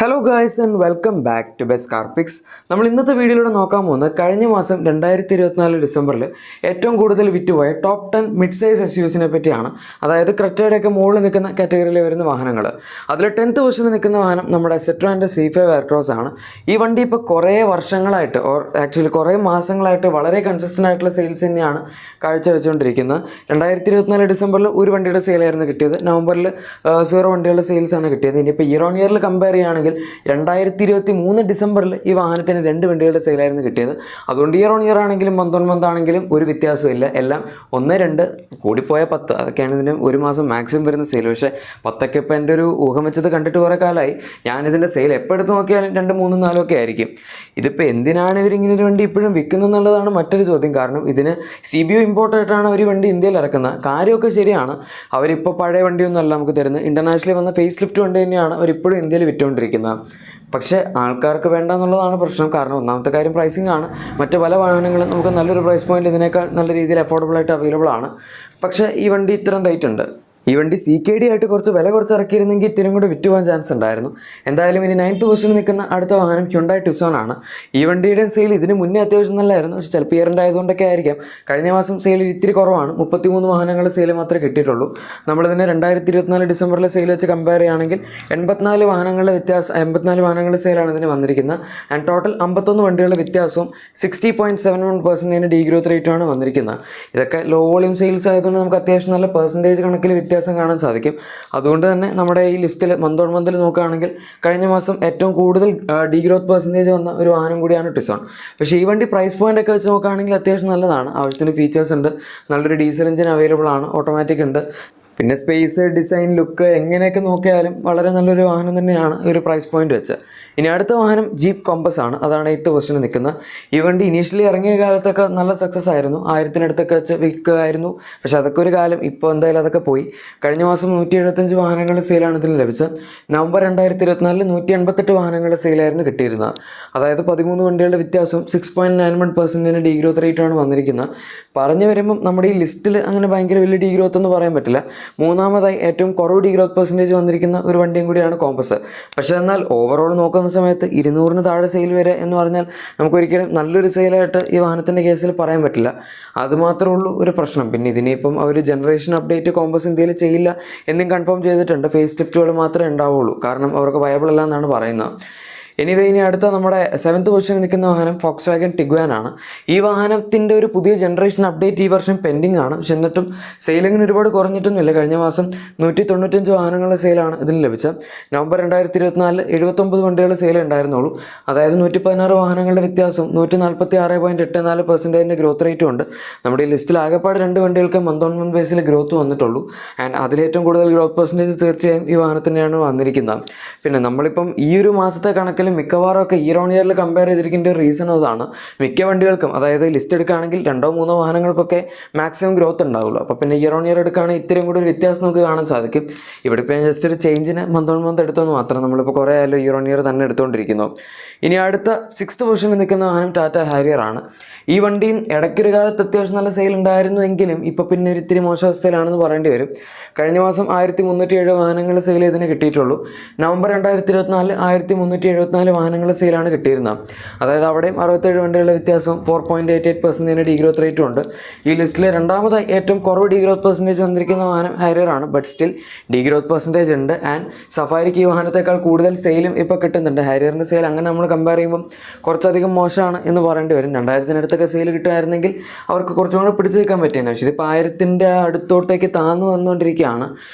Hello guys and welcome back to best car picks. നമ്മൾ ഇന്നത്തെ വീഡിയോയിലൂടെ നോക്കാൻ പോകുന്നത് കഴിഞ്ഞ മാസം 2024 ഡിസംബറിൽ ഏറ്റവും കൂടുതൽ വിറ്റുപോയ ടോപ്പ് 10 മിഡ് സൈസ് എസ്യൂസിനെ പറ്റിയാണ്. അതായത് ക്രെറ്റയുടെയൊക്കെ മുകളിൽ നിൽക്കുന്ന കാറ്റഗറിയിൽ വരുന്ന വാഹനങ്ങൾ. അതിൽ 10th പൊസിഷനിൽ നിൽക്കുന്ന വാഹനം നമ്മുടെ സെട്രോൻ്റെ C5 എയർക്രോസ് ആണ്. ഈ വണ്ടി ഇപ്പോൾ കുറേ വർഷങ്ങളായിട്ട് കുറേ മാസങ്ങളായിട്ട് വളരെ കൺസിസ്റ്റൻ്റ് ആയിട്ടുള്ള സെയിൽസ് തന്നെയാണ് കാഴ്ചവെച്ചുകൊണ്ടിരിക്കുന്നത്. 2024 ഡിസംബറിൽ ഒരു വണ്ടിയുടെ സെയിലായിരുന്നു കിട്ടിയത്. നവംബറിൽ 0 വണ്ടികളുടെ സെയിൽസാണ് കിട്ടിയത്. ഇനിയിപ്പോൾ ഇയർ ഓൺ ഇയറിൽ കമ്പയർ ചെയ്യുകയാണെങ്കിൽ 2023 ഡിസംബറിൽ ഈ വാഹനത്തിന് 2 വണ്ടികളുടെ സെയിലായിരുന്നു കിട്ടിയത്. അതുകൊണ്ട് ഇയർ ഓൺ ഇയർ ആണെങ്കിലും മന്ത് ഓൺ മന്ത് ആണെങ്കിലും ഒരു വ്യത്യാസമില്ല. എല്ലാം 1, 2 കൂടിപ്പോയ 10 അതൊക്കെയാണ് ഇതിന് ഒരു മാസം മാക്സിമം വരുന്ന സെയിൽ. പക്ഷേ 10 ഇപ്പോൾ എൻ്റെ ഒരു ഊഹം വെച്ചത് കണ്ടിട്ട് കുറേ കാലമായി. ഞാനിതിൻ്റെ സെയിൽ എപ്പോൾ എടുത്ത് നോക്കിയാലും 2, 3, 4 ഒക്കെ ആയിരിക്കും. ഇതിപ്പോൾ എന്തിനാണ് ഇവരിങ്ങനെ ഒരു വണ്ടി ഇപ്പോഴും വിൽക്കുന്നത് എന്നുള്ളതാണ് മറ്റൊരു ചോദ്യം. കാരണം ഇതിന് CBO ഇമ്പോർട്ട് ആയിട്ടാണ് അവർ വണ്ടി ഇന്ത്യയിൽ ഇറക്കുന്നത്. കാര്യമൊക്കെ ശരിയാണ്. അവരിപ്പോൾ പഴയ വണ്ടിയൊന്നും അല്ല നമുക്ക് തരുന്നത്. ഇൻ്റർനാഷണലി വന്ന ഫേസ് ലിഫ്റ്റ് വണ്ടി തന്നെയാണ് അവരിപ്പോഴും ഇന്ത്യയിൽ വിറ്റുകൊണ്ടിരിക്കുന്നത്. പക്ഷേ ആൾക്കാർക്ക് വേണ്ട എന്നുള്ളതാണ് പ്രശ്നം. കാരണം ഒന്നാമത്തെ കാര്യം പ്രൈസിങ് ആണ്. മറ്റ് പല വാഹനങ്ങളും നമുക്ക് നല്ലൊരു പ്രൈസ് പോയിന്റ് ഇതിനേക്കാൾ നല്ല രീതിയിൽ അഫോർഡബിൾ ആയിട്ട് അവൈലബിൾ ആണ്. പക്ഷേ ഈ വണ്ടി ഇത്രയും റേറ്റ് ഉണ്ട്. ഈ വണ്ടി CKD ആയിട്ട് കുറച്ച് വില കുറച്ച് ഇറക്കിയിരുന്നെങ്കിൽ ഇത്തിരി കൂടെ വിറ്റ് പോകാൻ ചാൻസ് ഉണ്ടായിരുന്നു. എന്തായാലും ഇനി 9th പൊസിഷനിൽ നിൽക്കുന്ന അടുത്ത വാഹനം ഹ്യുണ്ടായി ടുസോൺ ആണ്. ഈ വണ്ടിയുടെ സെയിൽ ഇതിന് മുന്നേ അത്യാവശ്യം നല്ലതായിരുന്നു. പക്ഷേ ചിലപ്പോൾ ഇയറിൻ്റെ ആയതുകൊണ്ടൊക്കെ ആയിരിക്കാം കഴിഞ്ഞ മാസം സെയിൽ ഇത്തിരി കുറവാണ്. 33 വാഹനങ്ങളുടെ സെയിൽ മാത്രമേ കിട്ടിയിട്ടുള്ളൂ. നമ്മളിതിനെ 2024 ഡിസംബറിലെ സെയിൽ വെച്ച് കമ്പയർ ചെയ്യുകയാണെങ്കിൽ 84 വാഹനങ്ങളുടെ വ്യത്യാസം, 84 വാഹനങ്ങളുടെ സെയിലാണ് ഇതിന് വന്നിരിക്കുന്നത്. ആൻഡ് ടോട്ടൽ 51 വണ്ടികളുടെ വ്യത്യാസവും 60.71% ഡീഗ്രോത്ത് റേറ്റുമാണ് വന്നിരിക്കുന്നത്. ഇതൊക്കെ ലോ വോളിയം സെയിൽസ് ആയതുകൊണ്ട് നമുക്ക് അത്യാവശ്യം നല്ല പെർസെൻറ്റേജ് കണക്കിൽ വ്യത്യാസം കാണാൻ സാധിക്കും. അതുകൊണ്ട് തന്നെ നമ്മുടെ ഈ ലിസ്റ്റിൽ മന്ത് ഓൺ മന്തിൽ നോക്കുകയാണെങ്കിൽ കഴിഞ്ഞ മാസം ഏറ്റവും കൂടുതൽ ഡീഗ്രോത്ത് പെർസെൻറ്റേജ് വന്ന ഒരു വാഹനം കൂടിയാണ് ടുസോൺ. പക്ഷേ ഈ വണ്ടി പ്രൈസ് പോയിന്റ് ഒക്കെ വെച്ച് നോക്കുകയാണെങ്കിൽ അത്യാവശ്യം നല്ലതാണ്. ആവശ്യത്തിന് ഫീച്ചേഴ്സ് ഉണ്ട്. നല്ലൊരു ഡീസൽ എഞ്ചിൻ അവൈലബിൾ ആണ്. ഓട്ടോമാറ്റിക് ഉണ്ട്. പിന്നെ സ്പേസ്, ഡിസൈൻ, ലുക്ക് എങ്ങനെയൊക്കെ നോക്കിയാലും വളരെ നല്ലൊരു വാഹനം തന്നെയാണ് ഈ ഒരു പ്രൈസ് പോയിന്റ് വെച്ച്. ഇനി അടുത്ത വാഹനം ജീപ്പ് കോമ്പസ് ആണ്. അതാണ് 8th പൊസിഷനിൽ നിൽക്കുന്നത്. ഈ വണ്ടി ഇനീഷ്യലി ഇറങ്ങിയ കാലത്തൊക്കെ നല്ല സക്സസ് ആയിരുന്നു. 1000-ടുത്തൊക്കെ വെച്ച് വിൽക്കുമായിരുന്നു. പക്ഷേ അതൊക്കെ ഒരു കാലം. ഇപ്പോൾ എന്തായാലും അതൊക്കെ പോയി. കഴിഞ്ഞ മാസം 175 വാഹനങ്ങളുടെ സെയിലാണ് ഇതിന് ലഭിച്ചത്. നവംബർ 2024 188 വാഹനങ്ങളുടെ സെയിലായിരുന്നു കിട്ടിയിരുന്നത്. അതായത് 13 വണ്ടികളുടെ വ്യത്യാസവും 6.91% ഡീഗ്രോത്ത് റേറ്റാണ് വന്നിരിക്കുന്നത്. പറഞ്ഞു വരുമ്പം നമ്മുടെ ഈ ലിസ്റ്റിൽ അങ്ങനെ ഭയങ്കര വലിയ ഡീഗ്രോത്ത് എന്ന് പറയാൻ പറ്റില്ല. മൂന്നാമതായി ഏറ്റവും കുറവ് ഡീഗ്രോത്ത് പെർസെൻറ്റേജ് വന്നിരിക്കുന്ന ഒരു വണ്ടിയും കൂടിയാണ് കോമ്പസ്. പക്ഷേ എന്നാൽ ഓവറോൾ നോക്കുന്ന സമയത്ത് 200-ന് താഴെ സെയിൽ വരെ എന്ന് പറഞ്ഞാൽ നമുക്കൊരിക്കലും നല്ലൊരു സെയിലായിട്ട് ഈ വാഹനത്തിൻ്റെ കേസിൽ പറയാൻ പറ്റില്ല. അതുമാത്രമേ ഉള്ളൂ ഒരു പ്രശ്നം. പിന്നെ ഇതിനിപ്പം അവർ ജനറേഷൻ അപ്ഡേറ്റ് കോമ്പസ് ഇന്ത്യയിൽ ചെയ്യില്ല എന്നും കൺഫേം ചെയ്തിട്ടുണ്ട്. ഫേസ് ലിഫ്റ്റുകൾ മാത്രമേ ഉണ്ടാവുള്ളൂ. കാരണം അവർക്ക് വയബിൾ അല്ല എന്നാണ് പറയുന്നത്. ഇനി അടുത്ത നമ്മുടെ 7th പൊസിഷനിൽ നിൽക്കുന്ന വാഹനം ഫോക്സ്വാഗൻ ടിഗ്വാൻ ആണ്. ഈ വാഹനത്തിൻ്റെ ഒരു പുതിയ ജനറേഷൻ അപ്ഡേറ്റ് ഈ വർഷം പെൻഡിങ് ആണ്. പക്ഷെ എന്നിട്ടും സെയിലിങ്ങിന് ഒരുപാട് കുറഞ്ഞിട്ടൊന്നുമില്ല. കഴിഞ്ഞ മാസം 195 വാഹനങ്ങളുടെ സെയിലാണ് ഇതിന് ലഭിച്ചത്. നവംബർ 2024 79 വണ്ടികളുടെ സെയിൽ ഉണ്ടായിരുന്നുള്ളൂ. അതായത് 116 വാഹനങ്ങളുടെ വ്യത്യാസവും 146.84% ഗ്രോത്ത് റേറ്റും ഉണ്ട്. നമ്മുടെ ഈ ലിസ്റ്റിൽ ആകെപ്പാട് 2 വണ്ടികൾക്ക് മന്ത് ഓൺ മന്ത് ബേസിൽ ഗ്രോത്ത് വന്നിട്ടുള്ളൂ. ആൻഡ് അതിലേറ്റവും കൂടുതൽ ഗ്രോത്ത് പെർസെൻറ്റേജ് തീർച്ചയായും ഈ വാഹനത്തിനെയാണ് വന്നിരിക്കുന്നത്. പിന്നെ നമ്മളിപ്പം ഈ ഒരു മാസത്തെ കണക്കിൽ മിക്കവാറും ഒക്കെ ഇയർ ഓൺ ഇയറിൽ കമ്പയർ ചെയ്തിരിക്കേണ്ട ഒരു റീസൺ അതാണ്. മിക്ക വണ്ടികൾക്കും, അതായത് ലിസ്റ്റ് എടുക്കുകയാണെങ്കിൽ 2-3 വാഹനങ്ങൾക്കൊക്കെ മാക്സിമം ഗ്രോത്ത് ഉണ്ടാവുള്ളൂ. അപ്പോൾ പിന്നെ ഇയർ ഓൺ ഇയർ എടുക്കുകയാണെങ്കിൽ ഇത്രയും കൂടി ഒരു വ്യത്യാസം നമുക്ക് കാണാൻ സാധിക്കും. ഇവിടെ ഇപ്പോൾ ഞാൻ ജസ്റ്റ് ഒരു ചേഞ്ചിന് മന്ത് ഓൺ മന്ത് എടുത്തെന്ന് മാത്രം. നമ്മളിപ്പോൾ കുറേ ആയാലും ഇയർ ഓൺ ഇയർ തന്നെ എടുത്തുകൊണ്ടിരിക്കുന്നു. ഇനി അടുത്ത 6th പൊസിഷനിൽ നിൽക്കുന്ന വാഹനം ടാറ്റ ഹാരിയർ ആണ്. ഈ വണ്ടിയും ഇടയ്ക്കൊരു കാലത്ത് അത്യാവശ്യം നല്ല സെയിൽ ഉണ്ടായിരുന്നു എങ്കിലും ഇപ്പോൾ പിന്നെ ഒരു ഇത്തിരി മോശാവസ്ഥയിലാണെന്ന് പറയേണ്ടി വരും. കഴിഞ്ഞ മാസം 1307 വാഹനങ്ങളുടെ സെയിൽ ഇതിന് കിട്ടിയിട്ടുള്ളൂ. നവംബർ 2024 1374 വാഹനങ്ങളുടെ സെയിലാണ് കിട്ടിയിരുന്നത്. അതായത് അവിടെയും 67 വണ്ടികളുടെ വ്യത്യാസവും 4.88% ഡീഗ്രോത്ത് റേറ്റും ഉണ്ട്. ഈ ലിസ്റ്റിലെ രണ്ടാമതായി ഏറ്റവും കുറവ് ഡീഗ്രോത്ത് പെർസെൻറ്റേജ് വന്നിരിക്കുന്ന വാഹനം ഹാരിയർ ആണ്. ബട്ട് സ്റ്റിൽ ഡീഗ്രോത്ത് പെർസെൻറ്റേജ് ഉണ്ട്. ആൻഡ് സഫാരിക്ക് ഈ വാഹനത്തേക്കാൾ കൂടുതൽ സെയിലും ഇപ്പോൾ കിട്ടുന്നുണ്ട്. ഹാരിയറിൻ്റെ സെയിൽ അങ്ങനെ നമ്മൾ കമ്പയർ ചെയ്യുമ്പം കുറച്ചധികം മോശമാണ് എന്ന് പറയേണ്ടി വരും. 2000-ടുത്തൊക്കെ സെയിൽ കിട്ടുമായിരുന്നെങ്കിൽ അവർക്ക് കുറച്ചും കൂടെ പിടിച്ചു നിൽക്കാൻ പറ്റിയാണ്. പക്ഷേ ഇതിപ്പോൾ 1000-ൻ്റെ അടുത്തോട്ടേക്ക് താഴ്ന്നു വന്നുകൊണ്ടിരിക്കുകയാണ്.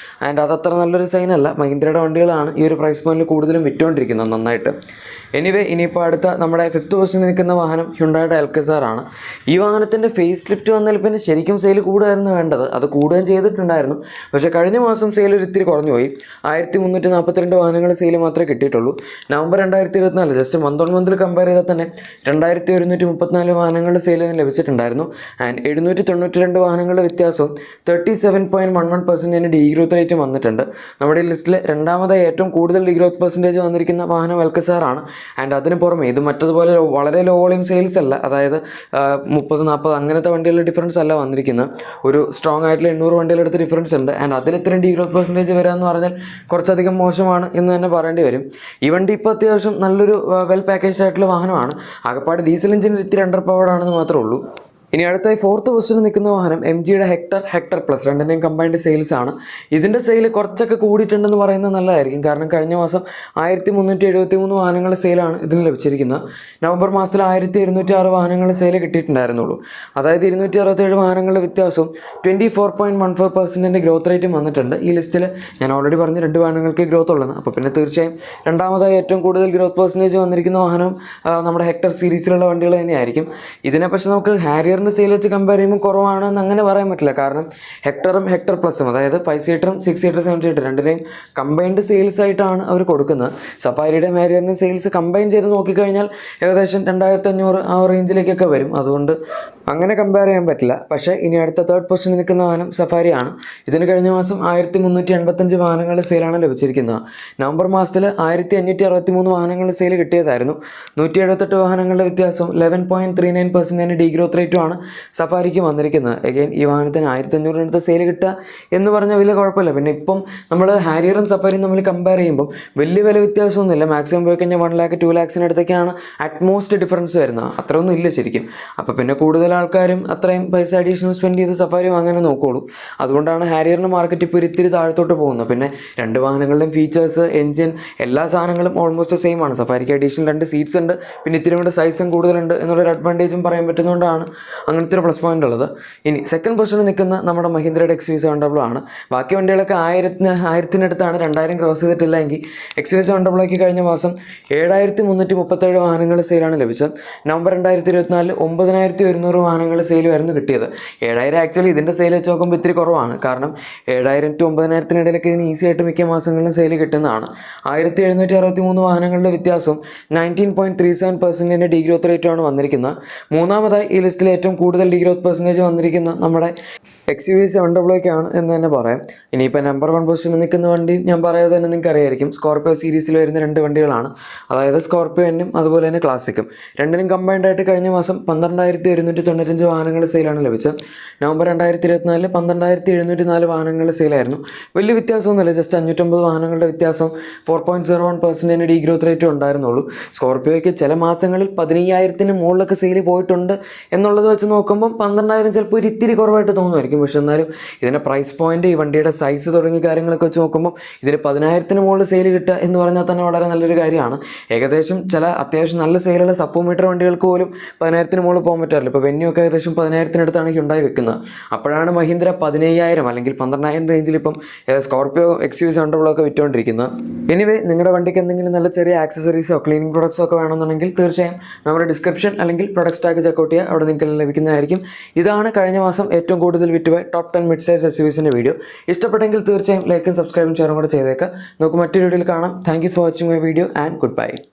ആൻഡ് അതത്ര നല്ലൊരു സൈനല്ല. മഹീന്ദ്രയുടെ വണ്ടികളാണ് ഈ ഒരു പ്രൈസ് പോയിന്റിൽ കൂടുതലും വിറ്റുകൊണ്ടിരിക്കുന്നത് നന്നായിട്ട്. ഇനിയിപ്പോൾ അടുത്ത നമ്മുടെ 5th പൊസിഷനിൽ നിൽക്കുന്ന വാഹനം ഹ്യുണ്ടായുടെ എൽക്കസാർ ആണ്. ഈ വാഹനത്തിൻ്റെ ഫേസ് ലിഫ്റ്റ് വന്നതിൽ പിന്നെ ശരിക്കും സെയിൽ കൂടുകയായിരുന്നു വേണ്ടത്. അത് കൂടുകയും ചെയ്തിട്ടുണ്ടായിരുന്നു. പക്ഷേ കഴിഞ്ഞ മാസം സെയിൽ ഒരു ഇത്തിരി കുറഞ്ഞു പോയി. 1342 വാഹനങ്ങളുടെ സെയിൽ മാത്രമേ കിട്ടിയിട്ടുള്ളൂ. നവംബർ 2024 ജസ്റ്റ് മന്ത് ഓൺ മന്തിൽ കമ്പയർ ചെയ്താൽ തന്നെ 2134 വാഹനങ്ങളുടെ സെയിൽ ലഭിച്ചിട്ടുണ്ടായിരുന്നു. ആൻഡ് 792 വാഹനങ്ങളുടെ വ്യത്യാസവും 37.11% ഡീഗ്രോത്ത് റേറ്റും വന്നിട്ടുണ്ട്. നമ്മുടെ ഈ ലിസ്റ്റിൽ രണ്ടാമതായി ഏറ്റവും കൂടുതൽ ഡീഗ്രോത്ത് പെർസെൻറ്റേജ് വന്നിരിക്കുന്ന വാഹനം എൽക്കസാർ തയ്യാറാണ്. ആൻഡ് അതിന് പുറമെ ഇത് മറ്റതുപോലെ വളരെ ലോ വോളിയം സെയിൽസ് അല്ല, അതായത് 30-40 അങ്ങനത്തെ വണ്ടികളുടെ ഡിഫറൻസ് അല്ല വന്നിരിക്കുന്നത്. ഒരു സ്ട്രോങ് ആയിട്ടുള്ള 800 വണ്ടികളെടുത്ത് ഡിഫറൻസ് ഉണ്ട്. ആൻഡ് അതിൽ ഇത്രയും ഡീഗ്രോത്ത് പെർസെൻറ്റേജ് വരിക എന്ന് പറഞ്ഞാൽ കുറച്ചധികം മോശമാണ് എന്ന് തന്നെ പറയേണ്ടി വരും. ഈ വണ്ടി ഇപ്പോൾ അത്യാവശ്യം നല്ലൊരു വെൽ പാക്കേജ്ഡ് ആയിട്ടുള്ള വാഹനമാണ്. ആകപ്പാട് ഡീസൽ എഞ്ചിൻ ഇത്തിരി അണ്ടർ പവർഡ് ആണെന്ന് മാത്രമേ ഉള്ളൂ. ഇനി അടുത്തായി 4th പൊസിഷനിൽ നിൽക്കുന്ന വാഹനം MGയുടെ ഹെക്ടർ പ്ലസ്, രണ്ടിൻ്റെയും കമ്പൈൻഡ് സെയിൽസ് ആണ്. ഇതിൻ്റെ സെയിൽ കുറച്ചൊക്കെ കൂടിയിട്ടുണ്ടെന്ന് പറയുന്നത് നല്ലതായിരിക്കും. കാരണം കഴിഞ്ഞ മാസം 1373 വാഹനങ്ങളുടെ സെയിലാണ് ഇതിന് ലഭിച്ചിരിക്കുന്നത്. നവംബർ മാസത്തിൽ 1206 വാഹനങ്ങളുടെ സെയിൽ കിട്ടിയിട്ടുണ്ടായിരുന്നുള്ളൂ. അതായത് 267 വാഹനങ്ങളുടെ വ്യത്യാസവും 24.14% ഗ്രോത്ത് റേറ്റും വന്നിട്ടുണ്ട്. ഈ ലിസ്റ്റിൽ ഞാൻ ഓൾറെഡി പറഞ്ഞു 2 വാഹനങ്ങൾക്ക് ഗ്രോത്ത് ഉള്ളത്. അപ്പോൾ പിന്നെ തീർച്ചയായും രണ്ടാമതായി ഏറ്റവും കൂടുതൽ ഗ്രോത്ത് പെർസെൻറ്റേജ് വന്നിരിക്കുന്ന വാഹനം നമ്മുടെ ഹെക്ടർ സീരീസിലുള്ള വണ്ടികൾ തന്നെയായിരിക്കും. ഇതിനെ പക്ഷേ നമുക്ക് ഹാരിയർ സെയിൽ വെച്ച് കമ്പയർ ചെയ്യുമ്പോൾ കുറവാണെന്ന് അങ്ങനെ പറയാൻ പറ്റില്ല. കാരണം ഹെക്ടർ പ്ലസും, അതായത് 5 സീറ്ററും 6 സീറ്റർ 7 സീറ്റർ രണ്ടിനെയും കമ്പൈൻഡ് സെയിൽസ് ആയിട്ടാണ് അവർ കൊടുക്കുന്നത്. സഫാരിയുടെയും ഹാരിയറിൻ്റെയും സെയിൽസ് കമ്പൈൻ ചെയ്ത് നോക്കിക്കഴിഞ്ഞാൽ ഏകദേശം 2500 ആ റേഞ്ചിലേക്കൊക്കെ വരും. അതുകൊണ്ട് അങ്ങനെ കമ്പയർ ചെയ്യാൻ പറ്റില്ല. പക്ഷേ ഇനി അടുത്ത 3rd പൊസിഷനിൽ നിൽക്കുന്ന വാഹനം സഫാരിയാണ്. ഇതിന് കഴിഞ്ഞ മാസം 1385 വാഹനങ്ങളുടെ സെയിലാണ് ലഭിച്ചിരിക്കുന്നത്. നവംബർ മാസത്തിൽ 1563 വാഹനങ്ങളുടെ സെയിൽ കിട്ടിയതായിരുന്നു. 178 വാഹനങ്ങളുടെ വ്യത്യാസവും 11.39% ഡീഗ്രോത്ത് റേറ്റുമാണ് സഫാരിക്ക് വന്നിരിക്കുന്നത്. അഗൈൻ ഈ വാഹനത്തിന് 1500 സെയിൽ കിട്ടുക എന്ന് പറഞ്ഞാൽ വലിയ കുഴപ്പമില്ല. പിന്നെ ഇപ്പം നമ്മൾ ഹാരിയറും സഫാരിയും തമ്മിൽ കമ്പയർ ചെയ്യുമ്പോൾ വലിയ വില വ്യത്യാസമൊന്നുമില്ല. മാക്സിമം പോയി കഴിഞ്ഞാൽ 1 lakh 2 lakhs അടുത്തൊക്കെയാണ് അറ്റ്മോസ്റ്റ് ഡിഫറൻസ് വരുന്നത്. അത്രയൊന്നും ഇല്ല ശരിക്കും. അപ്പോൾ പിന്നെ കൂടുതൽ ആൾക്കാരും അത്രയും പൈസ അഡീഷണൽ സ്പെൻഡ് ചെയ്ത് സഫാരി വാങ്ങാനേ നോക്കുകയുള്ളൂ. അതുകൊണ്ടാണ് ഹാരിയറിൻ്റെ മാർക്കറ്റ് ഇപ്പോൾ ഇത്തിരി താഴത്തോട്ട് പോകുന്നത്. പിന്നെ 2 വാഹനങ്ങളുടെയും ഫീച്ചേഴ്സ്, എൻജിൻ, എല്ലാ സാധനങ്ങളും ഓൾമോസ്റ്റ് സെയിം ആണ്. സഫാരിക്ക് അഡീഷണൽ 2 സീറ്റ്സ് ഉണ്ട്, പിന്നെ ഇത്തിരി കൂടെ സൈസും കൂടുതലുണ്ട് എന്നുള്ളൊരു അഡ്വാൻറ്റേജും പറയാൻ പറ്റുന്നതുകൊണ്ടാണ് അങ്ങനത്തെ ഒരു പ്ലസ് പോയിന്റ് ഉള്ളത്. ഇനി 2nd പൊസിഷനിൽ നിൽക്കുന്ന നമ്മുടെ മഹീന്ദ്രയുടെ XUV700 ആണ്. ബാക്കി വണ്ടികളൊക്കെ 1000-ന് 2000 ക്രോസ് ചെയ്തിട്ടില്ല എങ്കിൽ XUV700 കഴിഞ്ഞ മാസം 7337 വാഹനങ്ങൾ സെയിലാണ് ലഭിച്ചത്. നവംബർ 2024 9100 വാഹനങ്ങൾ സെയിലുമായിരുന്നു കിട്ടിയത്. 7000 ആക്ച്വലി ഇതിൻ്റെ സെയിൽ വെച്ച് നോക്കുമ്പോൾ ഇത്തിരി കുറവാണ്. കാരണം 7000 to 9000 ഇടയിലൊക്കെ ഇതിന് ഈസി ആയിട്ട് മിക്ക മാസങ്ങളിലും സെയിൽ കിട്ടുന്നതാണ്. 1763 വാഹനങ്ങളുടെ വ്യത്യാസവും 19.37% ഡീഗ്രോത്ത് റേറ്റുമാണ് വന്നിരിക്കുന്നത്. മൂന്നാമതായി ഈ ലിസ്റ്റിൽ ഏറ്റവും കൂടുതൽ ഡീഗ്രോത്ത് പെർസെൻറ്റേജ് വന്നിരിക്കുന്ന നമ്മുടെ XUV700 ആണ് എന്ന് തന്നെ പറയാം. ഇനിയിപ്പോൾ നമ്പർ 1 പൊസിഷനിൽ നിൽക്കുന്ന വണ്ടി ഞാൻ പറയാതെ തന്നെ നിങ്ങൾക്ക് അറിയായിരിക്കും. സ്കോർപിയോ സീരീസിൽ വരുന്ന 2 വണ്ടികളാണ്. അതായത് സ്കോർപിയോ എന്നും അതുപോലെ തന്നെ ക്ലാസിക്കും. രണ്ടിനും കമ്പൈൻഡ് ആയിട്ട് കഴിഞ്ഞ മാസം 12195 വാഹനങ്ങളുടെ സെയിലാണ് ലഭിച്ചത്. നവംബർ 2024 12704 വാഹനങ്ങളുടെ സെയിലായിരുന്നു. വലിയ വ്യത്യാസമൊന്നുമില്ല, ജസ്റ്റ് 550 വാഹനങ്ങളുടെ വ്യത്യാസം, 4.01% ഡീഗ്രോത്ത് റേറ്റും ഉണ്ടായിരുന്നുള്ളൂ. സ്കോർപിയോയ്ക്ക് ചില മാസങ്ങളിൽ 15000-ന് മുകളിലൊക്കെ സെയിൽ പോയിട്ടുണ്ട് എന്നുള്ളത് വെച്ച് നോക്കുമ്പം 12000 ചിലപ്പോൾ ഒരു ഇത്തിരി കുറവായിട്ട് തോന്നുമായിരിക്കും. പക്ഷെ എന്നാലും ഇതിൻ്റെ പ്രൈസ് പോയിന്റ്, ഈ വണ്ടിയുടെ സൈസ് തുടങ്ങിയ കാര്യങ്ങളൊക്കെ വെച്ച് നോക്കുമ്പോൾ ഇതിന് 10000-ന് മുകളിൽ സെയിൽ കിട്ടുക എന്ന് പറഞ്ഞാൽ തന്നെ വളരെ നല്ലൊരു കാര്യമാണ്. ഏകദേശം ചില അത്യാവശ്യം നല്ല സെയിലുള്ള സപ്പോമീറ്റർ വണ്ടികൾക്ക് പോലും 10000-ന് മുകളിൽ പോകാൻ പറ്റാറില്ല. ഇപ്പോൾ വെന്യൂ ഒക്കെ ഏകദേശം 10000-നടുത്താണ് ഹ്യുണ്ടായി വെക്കുന്നത്. അപ്പോഴാണ് മഹീന്ദ്ര 15000 അല്ലെങ്കിൽ 12000 റേഞ്ചിൽ ഇപ്പം സ്കോർപിയോ XUV700 ഒക്കെ വിറ്റുകൊണ്ടിരിക്കുന്നത്. എനിവേ, നിങ്ങളുടെ വണ്ടിക്ക് എന്തെങ്കിലും നല്ല ചെറിയ ആക്സസറീസോ ക്ലീനിങ് പ്രൊഡക്ട്സോ ഒക്കെ വേണമെന്നുണ്ടെങ്കിൽ തീർച്ചയായും നമ്മുടെ ഡിസ്ക്രിപ്ഷൻ അല്ലെങ്കിൽ പ്രൊഡക്റ്റ് ടാഗ് ചെക്കൗട്ട് ചെയ്യുക. അവിടെ നിങ്ങൾക്ക് ലഭിക്കുന്നതായിരിക്കും. ഇതാണ് കഴിഞ്ഞ മാസം ഏറ്റവും കൂടുതൽ വിറ്റുപോയ ടോപ്പ് 10 മിഡ് സൈസ് SUVസിൻ്റെ വീഡിയോ. ഇഷ്ടപ്പെട്ടെങ്കിൽ തീർച്ചയായും ലൈക്കും സബ്സ്ക്രൈബും ഷെയറും കൂടെ ചെയ്തേക്കാം. നമുക്ക് മറ്റൊരു വീഡിയോയിൽ കാണാം. Thank you for watching my video and good bye.